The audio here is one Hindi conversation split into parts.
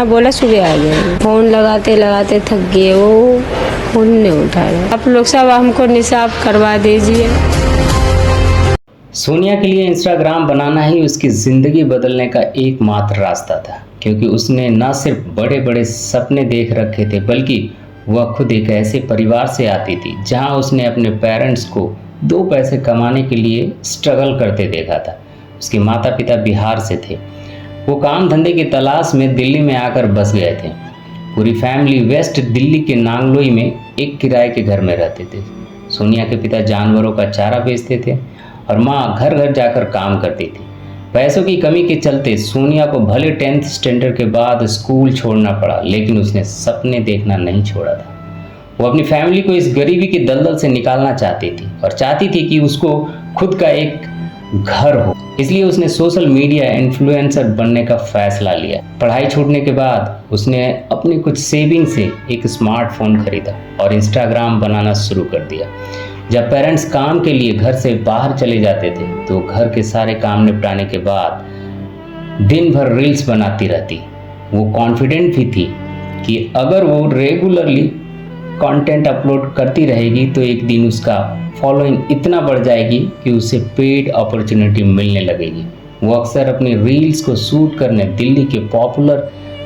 बोला सुबह आ जाएगी, फोन लगाते लगाते थक गए, वो फोन नहीं उठा रहे। आप लोग सब हमको निसाब करवा दीजिए। सोनिया के लिए इंस्टाग्राम बनाना ही उसकी ज़िंदगी बदलने का एकमात्र रास्ता था, क्योंकि उसने न सिर्फ बड़े बड़े सपने देख रखे थे, बल्कि वह खुद एक ऐसे परिवार से आती थी जहां उसने अपने पेरेंट्स को दो पैसे कमाने के लिए स्ट्रगल करते देखा था। उसके माता पिता बिहार से थे। वो काम धंधे की तलाश में दिल्ली में आकर बस गए थे। पूरी फैमिली वेस्ट दिल्ली के नांगलोई में एक किराए के घर में रहते थे। सोनिया के पिता जानवरों का चारा बेचते थे और माँ घर घर जाकर काम करती थी। पैसों की कमी के चलते सोनिया को भले 10th स्टैंडर्ड के बाद स्कूल छोड़ना पड़ा, लेकिन उसने सपने देखना नहीं छोड़ा था। वो अपनी फैमिली को इस गरीबी के दलदल से निकालना चाहती थी और चाहती थी कि उसको खुद का एक घर हो। इसलिए उसने सोशल मीडिया इन्फ्लुएंसर बनने का फैसला लिया। पढ़ाई छूटने के बाद उसने अपनी कुछ सेविंग से एक स्मार्टफोन खरीदा और इंस्टाग्राम बनाना शुरू कर दिया। जब पेरेंट्स काम के लिए घर से बाहर चले जाते थे तो घर के सारे काम निपटाने के बाद दिन भर रील्स बनाती रहती। वो कॉन्फिडेंट भी थी कि अगर वो रेगुलरली कंटेंट अपलोड करती रहेगी तो एक दिन उसका फॉलोइंग इतना बढ़ जाएगी कि उसे पेड अपॉर्चुनिटी मिलने लगेगी। वो अक्सर अपनी रील्स को शूट करने दिल्ली के पॉपुलर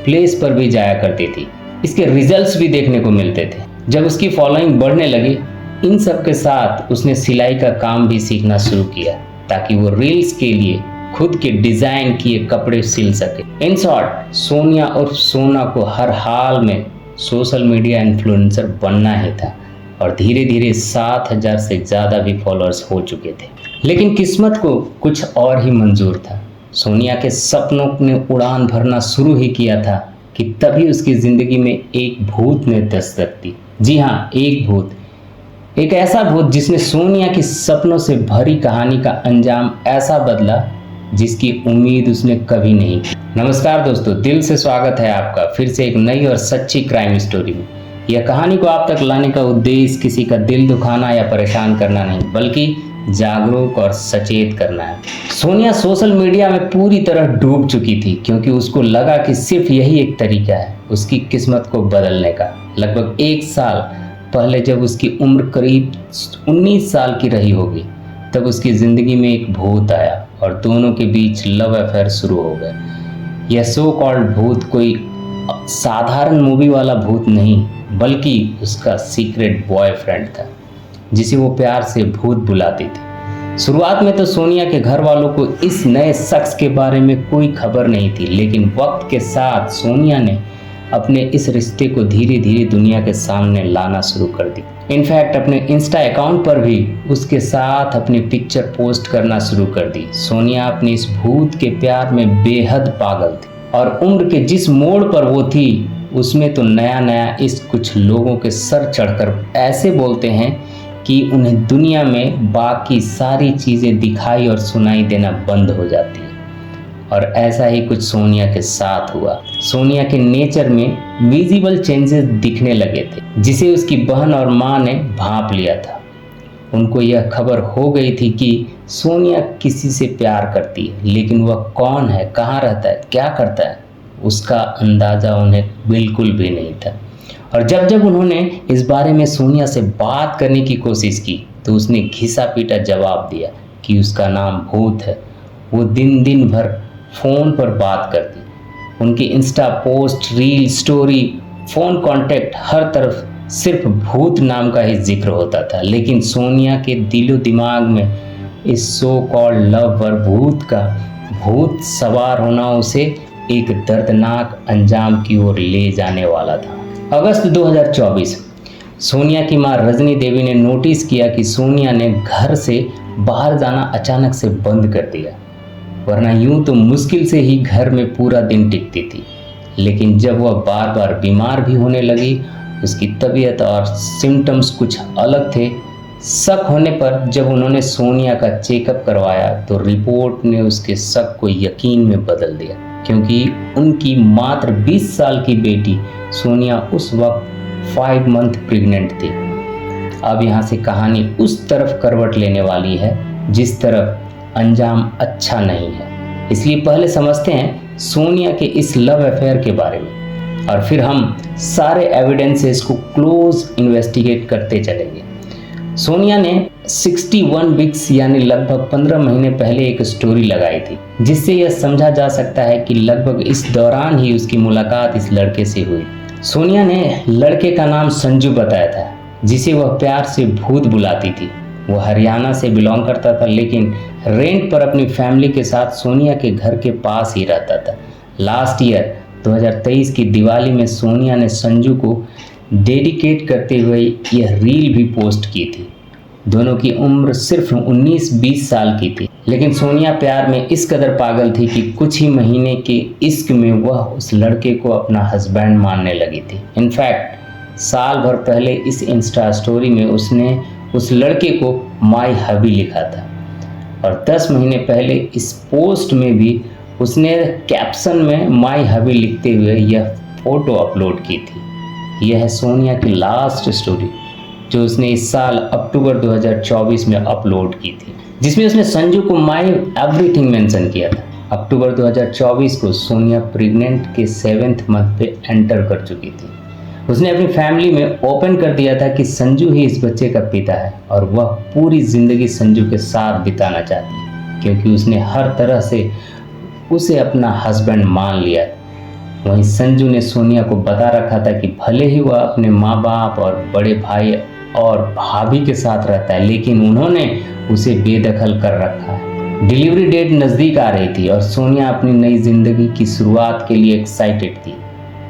प्लेस पर भी जाया करती थी। इसके रिजल्ट्स भी देखने को मिलते थे। जब उसकी फॉलोइंग बढ़ने लगी, इन सब के साथ उसने सिलाई का काम भी सीखना शुरू किया ताकि वो रील्स के लिए खुद के डिजाइन किए कपड़े सिल सके। इन शॉर्ट, सोनिया और सोना को हर हाल में सोशल मीडिया इन्फ्लुएंसर बनना ही था और धीरे धीरे 7,000 से ज़्यादा भी फॉलोअर्स हो चुके थे। लेकिन किस्मत को कुछ और ही मंजूर था। सोनिया के सपनों ने उड़ान भरना शुरू ही किया था कि तभी उसकी ज़िंदगी में एक भूत ने दस्तक दी। जी हाँ, एक भूत, एक ऐसा भूत जिसने सोनिया की सपनों से भरी कहानी का अंजाम ऐसा बदला जिसकी उम्मीद उसने कभी नहीं की। नमस्कार दोस्तों, दिल से स्वागत है आपका फिर से एक नई और सच्ची क्राइम स्टोरी में। यह कहानी को आप तक लाने का उद्देश्य किसी का दिल दुखाना या परेशान करना नहीं, बल्कि जागरूक और सचेत करना है। सोनिया सोशल मीडिया में पूरी तरह डूब चुकी थी क्योंकि उसको लगा कि सिर्फ यही एक तरीका है उसकी किस्मत को बदलने का। लगभग 1 साल पहले जब उसकी उम्र करीब 19 साल की रही होगी, तब उसकी ज़िंदगी में एक भूत आया और दोनों के बीच लव अफेयर शुरू हो गया। यह सो कॉल्ड भूत कोई साधारण मूवी वाला भूत नहीं, बल्कि उसका सीक्रेट बॉयफ्रेंड था जिसे वो प्यार से भूत बुलाती थी। शुरुआत में तो सोनिया के घर वालों को इस नए शख्स के बारे में कोई खबर नहीं थी, लेकिन वक्त के साथ सोनिया ने अपने इस रिश्ते को धीरे धीरे दुनिया के सामने लाना शुरू कर दी। इनफैक्ट अपने इंस्टा अकाउंट पर भी उसके साथ अपनी पिक्चर पोस्ट करना शुरू कर दी। सोनिया अपने इस भूत के प्यार में बेहद पागल थी और उम्र के जिस मोड़ पर वो थी उसमें तो नया नया इस कुछ लोगों के सर चढ़कर ऐसे बोलते हैं कि उन्हें दुनिया में बाकी सारी चीज़ें दिखाई और सुनाई देना बंद हो जाती है। और ऐसा ही कुछ सोनिया के साथ हुआ। सोनिया के नेचर में विजिबल चेंजेस दिखने लगे थे जिसे उसकी बहन और माँ ने भांप लिया था। उनको यह खबर हो गई थी कि सोनिया किसी से प्यार करती है, लेकिन वह कौन है, कहाँ रहता है, क्या करता है, उसका अंदाज़ा उन्हें बिल्कुल भी नहीं था। और जब जब उन्होंने इस बारे में सोनिया से बात करने की कोशिश की तो उसने घिसा पीटा जवाब दिया कि उसका नाम भूत है। वो दिन दिन भर फ़ोन पर बात करती। उनकी Insta post, reel, story, phone contact, हर तरफ सिर्फ भूत नाम का ही जिक्र होता था। लेकिन सोनिया के दिलो दिमाग में इस सो कॉल्ड लव पर भूत सवार होना उसे एक दर्दनाक अंजाम की ओर ले जाने वाला था। अगस्त 2024, सोनिया की मां रजनी देवी ने नोटिस किया कि सोनिया ने घर से बाहर जाना अचानक से बंद कर दिया, वरना यूं तो मुश्किल से ही घर में पूरा दिन टिकती थी। लेकिन जब वह बार बार बीमार भी होने लगी, उसकी तबीयत और सिम्टम्स कुछ अलग थे। शक होने पर जब उन्होंने सोनिया का चेकअप करवाया तो रिपोर्ट ने उसके शक को यकीन में बदल दिया, क्योंकि उनकी मात्र 20 साल की बेटी सोनिया उस वक्त 5 मंथ प्रेग्नेंट थी। अब यहाँ से कहानी उस तरफ करवट लेने वाली है जिस तरफ अंजाम अच्छा नहीं है। इसलिए पहले समझते हैं सोनिया के इस लव अफेयर के बारे में। और फिर हम सारे एविडेंसेस को क्लोज इन्वेस्टिगेट करते चलेंगे। सोनिया ने 61 वीक्स यानी लगभग 15 महीने पहले एक स्टोरी लगाई थी, जिससे यह समझा जा सकता है कि लगभग इस दौरान ही उसकी मुलाकात इस लड़के से हुई। सोनिया ने लड़के का नाम संजू बताया था, जिसे वह प्यार से भूत बुलाती थी। वह हरियाणा से बिलोंग करता था, लेकिन रेंट पर अपनी फैमिली के साथ सोनिया के घर के पास ही रहता था। लास्ट ईयर 2023 की दिवाली में सोनिया ने संजू को डेडिकेट करते हुए यह रील भी पोस्ट की थी। दोनों की उम्र सिर्फ 19-20 साल की थी, लेकिन सोनिया प्यार में इस कदर पागल थी कि कुछ ही महीने के इश्क में वह उस लड़के को अपना हस्बैंड मानने लगी थी। इनफैक्ट साल भर पहले इस इंस्टा स्टोरी में उसने उस लड़के को माय हबी लिखा था और 10 महीने पहले इस पोस्ट में भी उसने कैप्शन में माय हबी लिखते हुए यह फोटो अपलोड की थी। यह है सोनिया की लास्ट स्टोरी, जो उसने इस साल अक्टूबर 2024 में अपलोड की थी, जिसमें उसने संजू को माय एवरीथिंग मेंशन किया था। अक्टूबर 2024 को सोनिया प्रेग्नेंट के 7th मंथ पे एंटर कर चुकी थी। उसने अपनी फैमिली में ओपन कर दिया था कि संजू ही इस बच्चे का पिता है और वह पूरी जिंदगी संजू के साथ बिताना चाहती है, क्योंकि उसने हर तरह से उसे अपना हस्बैंड मान लिया। वहीं संजू ने सोनिया को बता रखा था कि भले ही वह अपने माँ बाप और बड़े भाई और भाभी के साथ रहता है, लेकिन उन्होंने उसे बेदखल कर रखा है। डिलीवरी डेट नज़दीक आ रही थी और सोनिया अपनी नई जिंदगी की शुरुआत के लिए एक्साइटेड थी।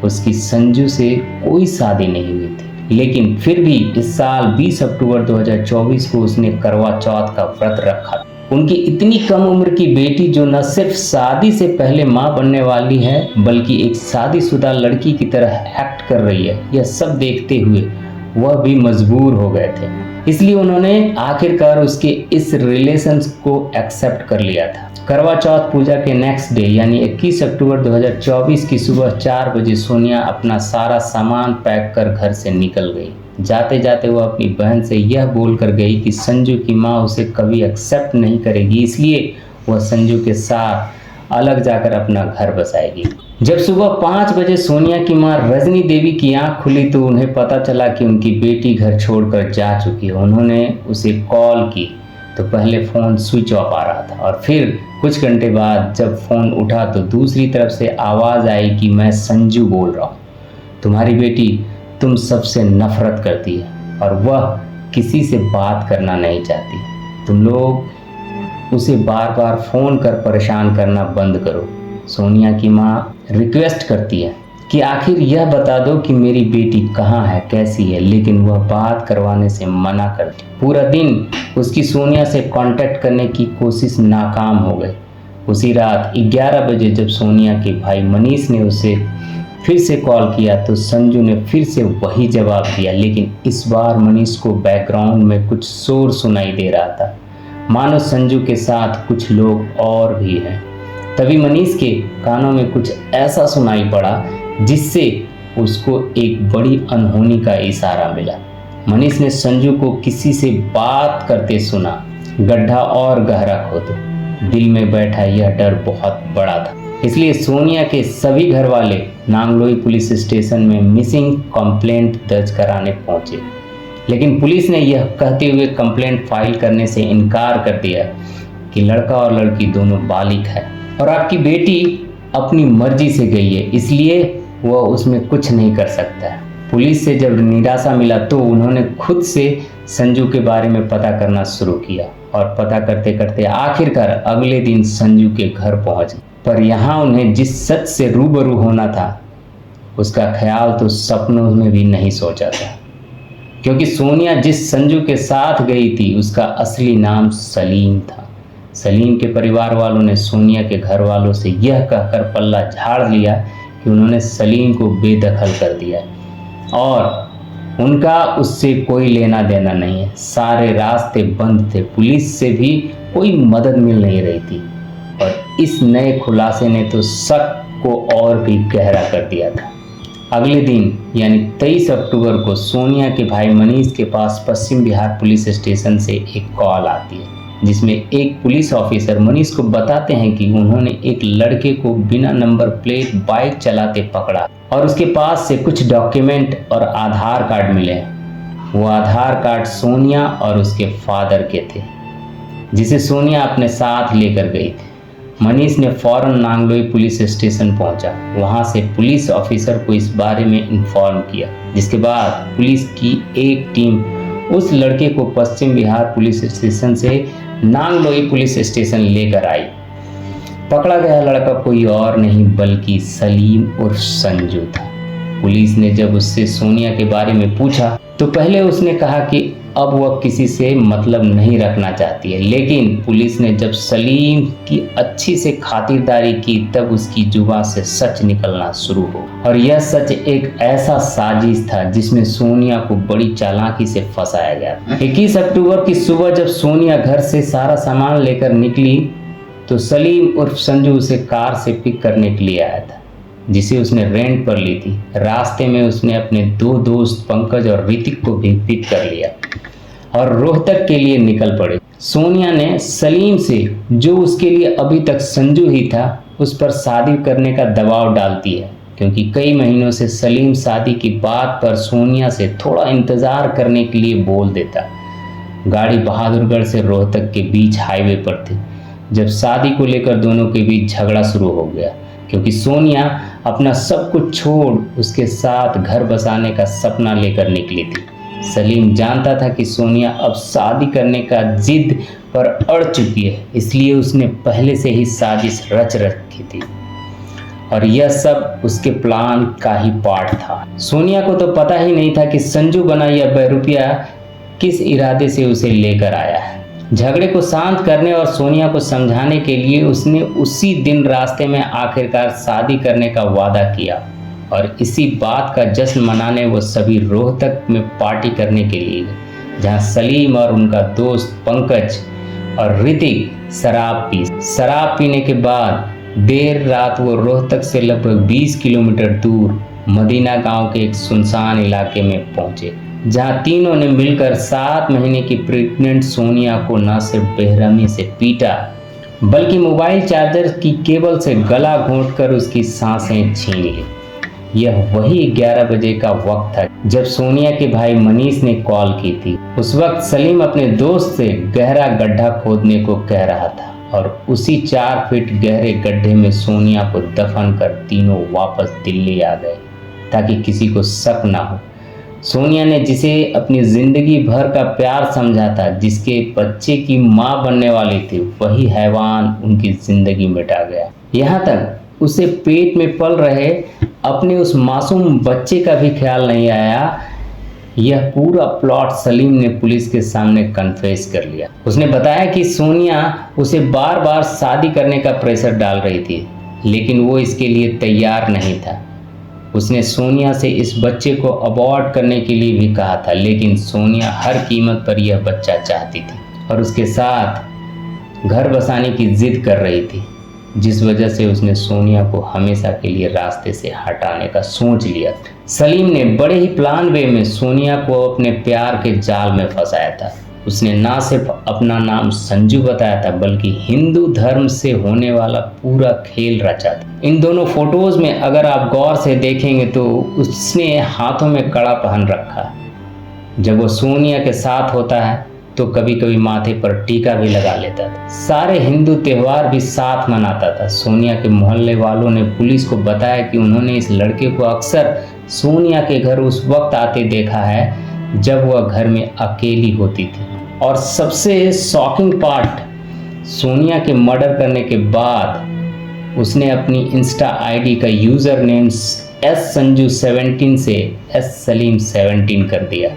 उसकी संजू से कोई शादी नहीं हुई थी, लेकिन फिर भी इस साल 20 अक्टूबर 2024 को उसने करवा चौथ का व्रत रखा। उनकी इतनी कम उम्र की बेटी, जो न सिर्फ शादी से पहले मां बनने वाली है, बल्कि एक शादीशुदा लड़की की तरह एक्ट कर रही है, यह सब देखते हुए वह भी मजबूर हो गए थे। इसलिए उन्होंने आखिरकार उसके इस रिलेशन को एक्सेप्ट कर लिया था। करवा चौथ पूजा के नेक्स्ट डे यानी 21 अक्टूबर 2024 की सुबह 4 बजे सोनिया अपना सारा सामान पैक कर घर से निकल गई। जाते जाते वह अपनी बहन से यह बोलकर गई कि संजू की माँ उसे कभी एक्सेप्ट नहीं करेगी, इसलिए वह संजू के साथ अलग जाकर अपना घर बसाएगी। जब सुबह 5 बजे सोनिया की माँ रजनी देवी की आंख खुली तो उन्हें पता चला कि उनकी बेटी घर छोड़कर जा चुकी है। उन्होंने उसे कॉल की तो पहले फ़ोन स्विच ऑफ आ रहा था और फिर कुछ घंटे बाद जब फ़ोन उठा तो दूसरी तरफ से आवाज़ आई कि मैं संजू बोल रहा हूँ, तुम्हारी बेटी तुम सबसे नफरत करती है और वह किसी से बात करना नहीं चाहती। तुम लोग उसे बार बार फ़ोन कर परेशान करना बंद करो। सोनिया की माँ रिक्वेस्ट करती है कि आखिर यह बता दो कि मेरी बेटी कहाँ है, कैसी है, लेकिन वह बात करवाने से मना करती। पूरा दिन उसकी सोनिया से कांटेक्ट करने की कोशिश नाकाम हो गई। उसी रात 11 बजे जब सोनिया के भाई मनीष ने उसे फिर से कॉल किया तो संजू ने फिर से वही जवाब दिया, लेकिन इस बार मनीष को बैकग्राउंड में कुछ शोर सुनाई दे रहा था, मानो संजू के साथ कुछ लोग और भी हैं। तभी मनीष के कानों में कुछ ऐसा सुनाई पड़ा जिससे उसको एक बड़ी अनहोनी का इशारा मिला। मनीष ने संजू को किसी से बात करते सुना। गड्ढा और गहरा खोदो। दिल में बैठा यह डर बहुत बड़ा था, इसलिए सोनिया के सभी घर वाले नांगलोई पुलिस स्टेशन में मिसिंग कंप्लेंट दर्ज कराने पहुंचे, लेकिन पुलिस ने यह कहते हुए कंप्लेंट फाइल करने से इनकार कर दिया कि लड़का और लड़की दोनों बालिग है और आपकी बेटी अपनी मर्जी से गई है, इसलिए वह उसमें कुछ नहीं कर सकता है। पुलिस से जब निराशा मिला तो उन्होंने खुद से संजू के बारे में पता करना शुरू किया और पता करते करते आखिरकार अगले दिन संजू के घर पहुंच गए। पर यहाँ उन्हें जिस सच से रूबरू होना था उसका ख्याल तो सपनों में भी नहीं सोचा था, क्योंकि सोनिया जिस संजू के साथ गई थी उसका असली नाम सलीम था। सलीम के परिवार वालों ने सोनिया के घर वालों से यह कहकर पल्ला झाड़ लिया कि उन्होंने सलीम को बेदखल कर दिया और उनका उससे कोई लेना देना नहीं है। सारे रास्ते बंद थे, पुलिस से भी कोई मदद मिल नहीं रही थी और इस नए खुलासे ने तो शक को और भी गहरा कर दिया था। अगले दिन यानी 23 अक्टूबर को सोनिया के भाई मनीष के पास पश्चिम बिहार पुलिस स्टेशन से एक कॉल आती है। जिसमें एक पुलिस ऑफिसर मनीष को बताते हैं कि उन्होंने एक लड़के को बिना नंबर प्लेट बाइक चलाते पकड़ा और उसके पास से कुछ डॉक्यूमेंट और आधार कार्ड मिले। वो आधार कार्ड सोनिया और उसके फादर के थे, जिसे सोनिया अपने साथ लेकर गई थी। मनीष ने फौरन नांगलोई पुलिस स्टेशन पहुंचा। वहां से पुलिस ऑफिसर को इस बारे में इन्फॉर्म किया, जिसके बाद पुलिस की एक टीम उस लड़के को पश्चिम बिहार पुलिस स्टेशन से नांगलोई पुलिस स्टेशन लेकर आई। पकड़ा गया लड़का कोई और नहीं बल्कि सलीम उर्फ संजू था। पुलिस ने जब उससे सोनिया के बारे में पूछा तो पहले उसने कहा कि अब वह किसी से मतलब नहीं रखना चाहती है, लेकिन पुलिस ने जब सलीम की अच्छी से खातिरदारी की तब उसकी जुबान से सच निकलना शुरू हो। और यह सच एक ऐसा साजिश था जिसमें सोनिया को बड़ी चालाकी से फंसाया गया। 21 अक्टूबर की सुबह जब सोनिया घर से सारा सामान लेकर निकली तो सलीम उर्फ संजू उसे कार से पिक करने के लिए आया था, जिसे उसने रेंट पर ली थी। रास्ते में उसने अपने दो दोस्त पंकज और ऋतिक को भी पिक कर लिया और रोहतक के लिए निकल पड़े। सोनिया ने सलीम से, जो उसके लिए अभी तक संजू ही था, उस पर शादी करने का दबाव डालती है, क्योंकि कई महीनों से सलीम शादी की बात पर सोनिया से थोड़ा इंतजार करने के लिए बोल देता। गाड़ी बहादुरगढ़ से रोहतक के बीच हाईवे पर थी जब शादी को लेकर दोनों के बीच झगड़ा शुरू हो गया, क्योंकि सोनिया अपना सब कुछ छोड़ उसके साथ घर बसाने का सपना लेकर निकली थी। सलीम जानता था कि सोनिया अब शादी करने का जिद पर अड़ चुकी है, इसलिए उसने पहले से ही साजिश रच रखी थी और यह सब उसके प्लान का ही पार्ट था। सोनिया को तो पता ही नहीं था कि संजू बना यह बहरूपिया किस इरादे से उसे लेकर आया है। झगड़े को शांत करने और सोनिया को समझाने के लिए उसने उसी दिन रास्ते में आखिरकार शादी करने का वादा किया और इसी बात का जश्न मनाने वो सभी रोहतक में पार्टी करने के लिए गए, जहां सलीम और उनका दोस्त पंकज और ऋतिक शराब पीने के बाद देर रात वो रोहतक से लगभग 20 किलोमीटर दूर मदीना गांव के एक सुनसान इलाके में पहुंचे, जहां तीनों ने मिलकर 7 महीने की प्रेग्नेंट सोनिया को न सिर्फ बेरहमी से पीटा बल्कि मोबाइल चार्जर की केबल से गला घोंटकर उसकी सांसें छीन ली। यह वही 11 बजे का वक्त था जब सोनिया के भाई मनीष ने कॉल की थी। उस वक्त सलीम अपने दोस्त से गहरा गड्ढा खोदने को कह रहा था और उसी 4 फीट गहरे गड्ढे में सोनिया को दफन कर तीनों वापस दिल्ली आ गए ताकि किसी को शक ना हो। सोनिया ने जिसे अपनी जिंदगी भर का प्यार समझा था, जिसके बच्चे की मां बनने वाली थी, वही हैवान उनकी जिंदगी मिटा गया। यहाँ तक उसे पेट में पल रहे अपने उस मासूम बच्चे का भी ख्याल नहीं आया। यह पूरा प्लॉट सलीम ने पुलिस के सामने कन्फेस कर लिया। उसने बताया कि सोनिया उसे बार बार शादी करने का प्रेशर डाल रही थी, लेकिन वो इसके लिए तैयार नहीं था। उसने सोनिया से इस बच्चे को अबॉर्ट करने के लिए भी कहा था, लेकिन सोनिया हर कीमत पर यह बच्चा चाहती थी और उसके साथ घर बसाने की जिद कर रही थी, जिस वजह से उसने सोनिया को हमेशा के लिए रास्ते से हटाने का सोच लिया। सलीम ने बड़े ही प्लान वे में सोनिया को अपने प्यार के जाल में फंसाया था। उसने ना सिर्फ अपना नाम संजू बताया था बल्कि हिंदू धर्म से होने वाला पूरा खेल रचा था। इन दोनों फोटोज में अगर आप गौर से देखेंगे तो उसने हाथों में कड़ा पहन रखा। जब वो सोनिया के साथ होता है तो कभी कभी माथे पर टीका भी लगा लेता था। सारे हिंदू त्यौहार भी साथ मनाता था। सोनिया के मोहल्ले वालों ने पुलिस को बताया कि उन्होंने इस लड़के को अक्सर सोनिया के घर उस वक्त आते देखा है जब वह घर में अकेली होती थी। और सबसे शॉकिंग पार्ट, सोनिया के मर्डर करने के बाद उसने अपनी इंस्टा आईडी का यूजर नेम SSanju17 से SSalim17 कर दिया।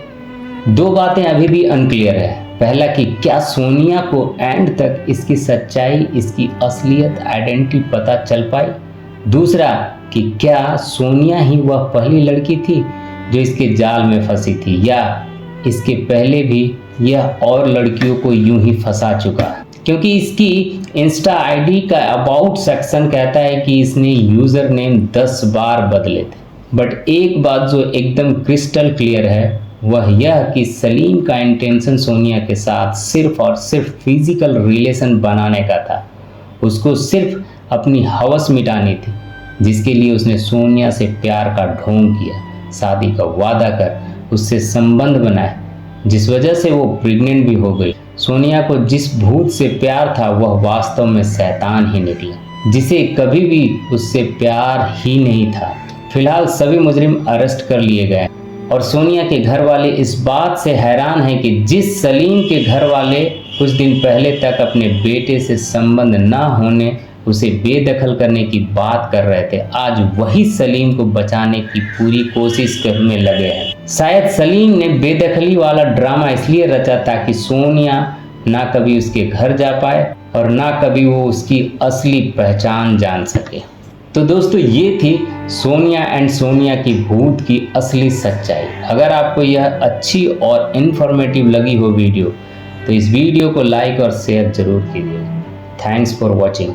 2 बातें अभी भी अनक्लियर है। पहला कि क्या सोनिया को एंड तक इसकी सच्चाई, इसकी असलियत, आइडेंटिटी पता चल पाई। दूसरा कि क्या सोनिया ही वह पहली लड़की थी जो इसके जाल में फंसी थी, या इसके पहले भी यह और लड़कियों को यूं ही फंसा चुका है। क्योंकि इसकी इंस्टा आईडी का अबाउट सेक्शन कहता है कि इसने यूजर नेम 10 बार बदले थे। बट एक बात जो एकदम क्रिस्टल क्लियर है वह यह कि सलीम का इंटेंशन सोनिया के साथ सिर्फ और सिर्फ फिजिकल रिलेशन बनाने का था। उसको सिर्फ अपनी हवस मिटानी थी, जिसके लिए उसने सोनिया से प्यार का ढोंग किया, शादी का वादा कर उससे संबंध बनाए, जिस वजह से वो प्रेग्नेंट भी हो गई। सोनिया को जिस भूत से प्यार था वह वास्तव में शैतान ही निकला, जिसे कभी भी उससे प्यार ही नहीं था। फिलहाल सभी मुजरिम अरेस्ट कर लिए गए और सोनिया के घर वाले इस बात से हैरान हैं कि जिस सलीम के घर वाले कुछ दिन पहले तक अपने बेटे से संबंध न होने, उसे बेदखल करने की बात कर रहे थे, आज वही सलीम को बचाने की पूरी कोशिश करने लगे हैं। शायद सलीम ने बेदखली वाला ड्रामा इसलिए रचा ताकि सोनिया ना कभी उसके घर जा पाए और ना कभी वो उसकी असली पहचान जान सके। तो दोस्तों, ये थी सोनिया एंड सोनिया की भूत की असली सच्चाई। अगर आपको यह अच्छी और इन्फॉर्मेटिव लगी हो वीडियो, तो इस वीडियो को लाइक और शेयर जरूर कीजिए। Thanks for watching.